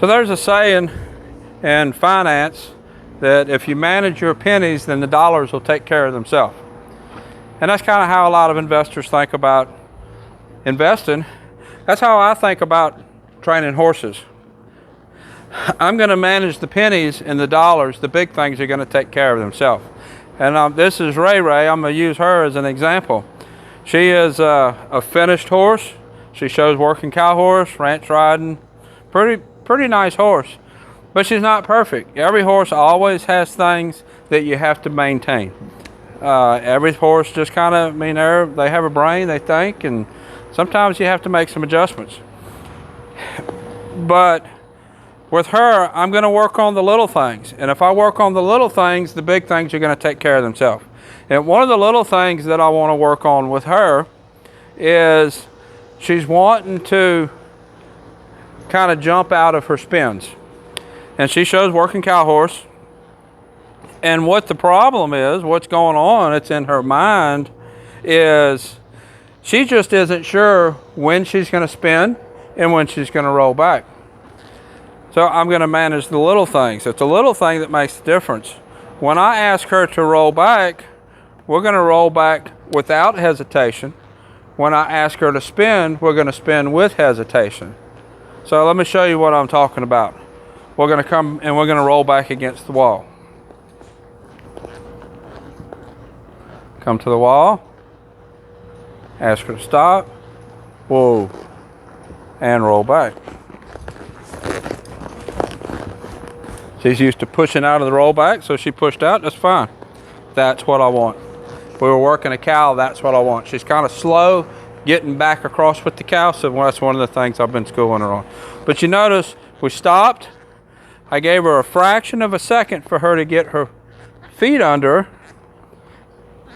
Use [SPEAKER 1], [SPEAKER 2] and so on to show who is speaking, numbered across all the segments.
[SPEAKER 1] So there's a saying in finance that if you manage your pennies, then the dollars will take care of themselves. And that's kind of how a lot of investors think about investing. That's how I think about training horses. I'm going to manage the pennies and the dollars. The big things are going to take care of themselves. And this is Ray Ray. I'm going to use her as an example. She is a finished horse. She shows working cow horse, ranch riding, pretty nice horse. But she's not perfect. Every horse always has things that you have to maintain. Every horse just kind of, they have a brain, they think, and sometimes you have to make some adjustments. But with her, I'm going to work on the little things. And if I work on the little things, the big things are going to take care of themselves. And one of the little things that I want to work on with her is she's wanting to kind of jump out of her spins. And she shows working cow horse. And what the problem is, what's going on, it's in her mind, is she just isn't sure when she's going to spin and when she's going to roll back. So I'm going to manage the little things. It's a little thing that makes the difference. When I ask her to roll back, we're going to roll back without hesitation. When I ask her to spin, we're going to spin with hesitation. So let me show you what I'm talking about. We're going to come and we're going to roll back against the wall. Come to the wall. Ask her to stop. Whoa. And roll back. She's used to pushing out of the rollback, so she pushed out. That's fine. That's what I want. We were working a cow. That's what I want. She's kind of slow getting back across with the cow, so that's one of the things I've been schooling her on. But you notice we stopped. I gave her a fraction of a second for her to get her feet under,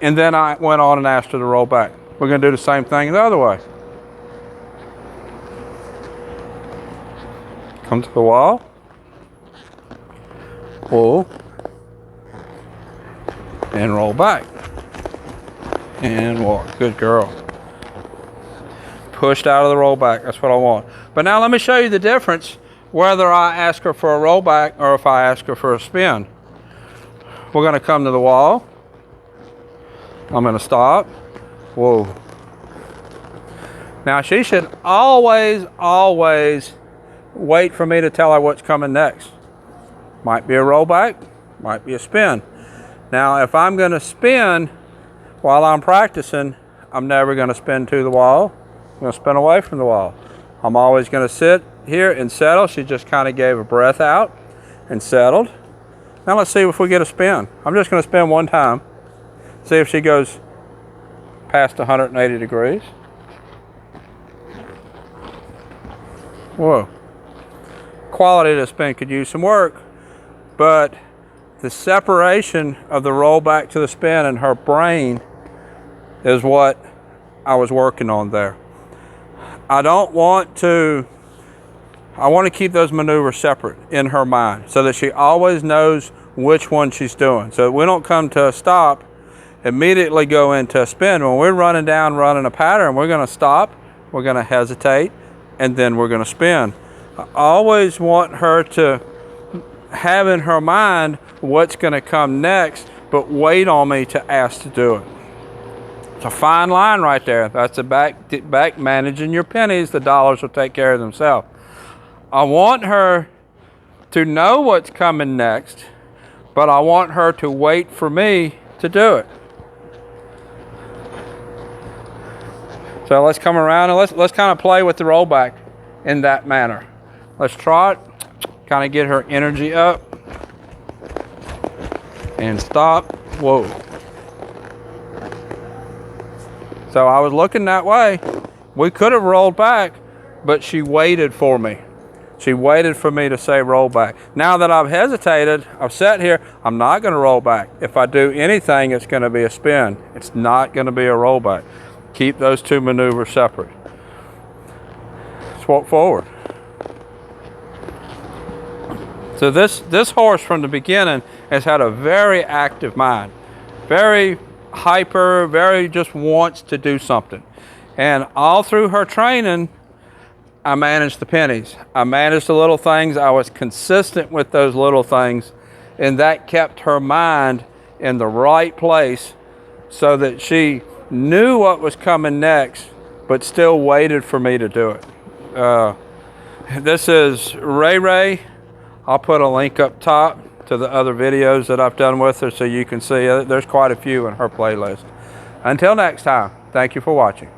[SPEAKER 1] and then I went on and asked her to roll back. We're going to do the same thing the other way. Come to the wall. Pull. And roll back. And walk. Good girl. Pushed out of the rollback. That's what I want. But now let me show you the difference whether I ask her for a rollback or if I ask her for a spin. We're going to come to the wall. I'm going to stop. Whoa. Now she should always wait for me to tell her what's coming next. Might be a rollback, might be a spin. Now if I'm going to spin while I'm practicing, I'm never going to spin to the wall. I'm going to spin away from the wall. I'm always going to sit here and settle. She just kind of gave a breath out and settled. Now let's see if we get a spin. I'm just going to spin one time. See if she goes past 180 degrees. Whoa. Quality of the spin could use some work, but the separation of the rollback to the spin in her brain is what I was working on there. I want to keep those maneuvers separate in her mind so that she always knows which one she's doing. So we don't come to a stop, immediately go into a spin. When we're running a pattern, we're going to stop, we're going to hesitate, and then we're going to spin. I always want her to have in her mind what's going to come next, but wait on me to ask to do it. It's a fine line right there. That's the back managing your pennies. The dollars will take care of themselves. I want her to know what's coming next, but I want her to wait for me to do it. So let's come around and let's kind of play with the rollback in that manner. Let's trot, kind of get her energy up, and stop. Whoa. So I was looking that way. We could have rolled back, but she waited for me. She waited for me to say roll back. Now that I've hesitated, I've sat here, I'm not going to roll back. If I do anything, it's going to be a spin. It's not going to be a roll back. Keep those two maneuvers separate. Let's walk forward. So this horse from the beginning has had a very active mind, very hyper, very just wants to do something. And all through her training, I managed the pennies. I managed the little things. I was consistent with those little things, and that kept her mind in the right place so that she knew what was coming next, but still waited for me to do it. This is Ray Ray. I'll put a link up top to the other videos that I've done with her so you can see. There's quite a few in her playlist. Until next time, thank you for watching.